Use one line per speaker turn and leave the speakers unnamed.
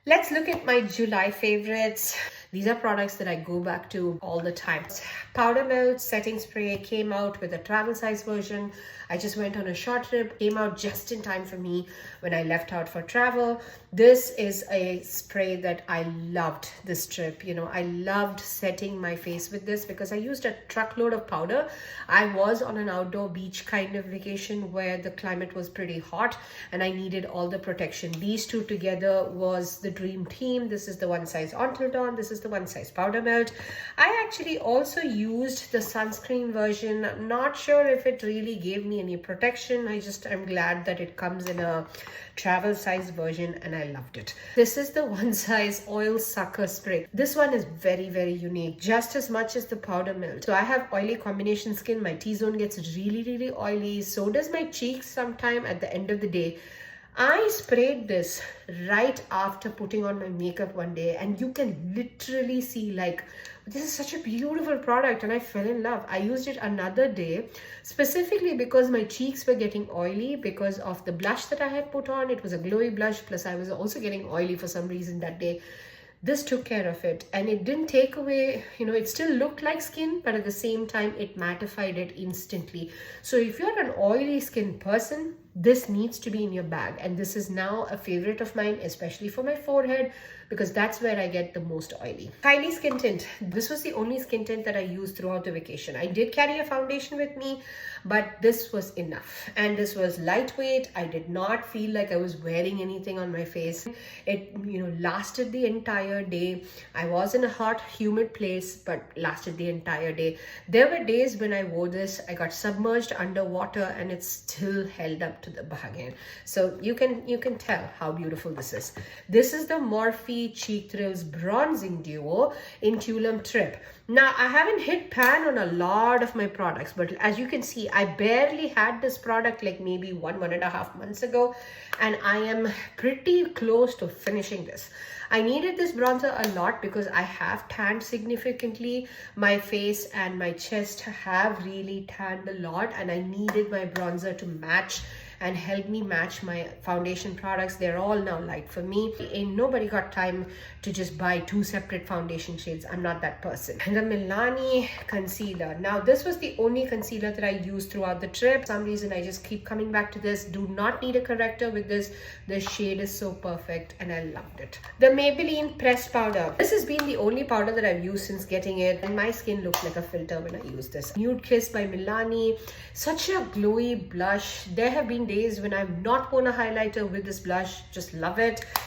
Let's look at my July favorites. These are products that I go back to all the time. Powder Melt Setting Spray came out with a travel size version. I just went on a short trip, came out just in time for me when I left out for travel. This is a spray that I loved this trip. I loved setting my face with this because I used a truckload of powder. I was on an outdoor beach kind of vacation where the climate was pretty hot and I needed all the protection. These two together was the dream team. This is the one size Until Dawn. This is the one size Powder Melt. I actually also used the sunscreen version. I'm not sure if it really gave me any protection. I'm glad that it comes in a travel size version and I loved it. This is the one size Oil Sucker Spray. This one is very, very unique, just as much as the Powder Melt. So I have oily combination skin. My T-zone gets really, really oily. So does my cheeks sometime at the end of the day. I sprayed this right after putting on my makeup one day and you can literally see this is such a beautiful product and I fell in love. I used it another day specifically because my cheeks were getting oily because of the blush that I had put on. It was a glowy blush, plus I was also getting oily for some reason that day. This took care of it and it didn't take away, it still looked like skin, but at the same time it mattified it instantly. So if you're an oily skin person, this needs to be in your bag, and this is now a favorite of mine, especially for my forehead because that's where I get the most oily. Kylie Skin Tint. This was the only skin tint that I used throughout the vacation. I did carry a foundation with me, but this was enough. And this was lightweight. I did not feel like I was wearing anything on my face. It, lasted the entire day. I was in a hot, humid place, but lasted the entire day. There were days when I wore this, I got submerged underwater and it still held up to the bargain. So you can tell how beautiful this is. This is the Morphe Cheek Thrills Bronzing Duo in Tulum Trip. Now, I haven't hit pan on a lot of my products, but as you can see, I barely had this product like maybe 1.5 months ago, and I am pretty close to finishing this. I needed this bronzer a lot because I have tanned significantly. My face and my chest have really tanned a lot, and I needed my bronzer to match and help me match my foundation products. They're all now light for me. Ain't nobody got time to just buy 2 separate foundation shades. I'm not that person. And the Milani concealer. Now, this was the only concealer that I used throughout the trip. For some reason, I just keep coming back to this. Do not need a corrector with this. The shade is so perfect and I loved it. The Maybelline Pressed Powder. This has been the only powder that I've used since getting it, and my skin looks like a filter when I use this. Nude Kiss by Milani. Such a glowy blush. There have been days when I've not worn a highlighter with this blush. Just love it.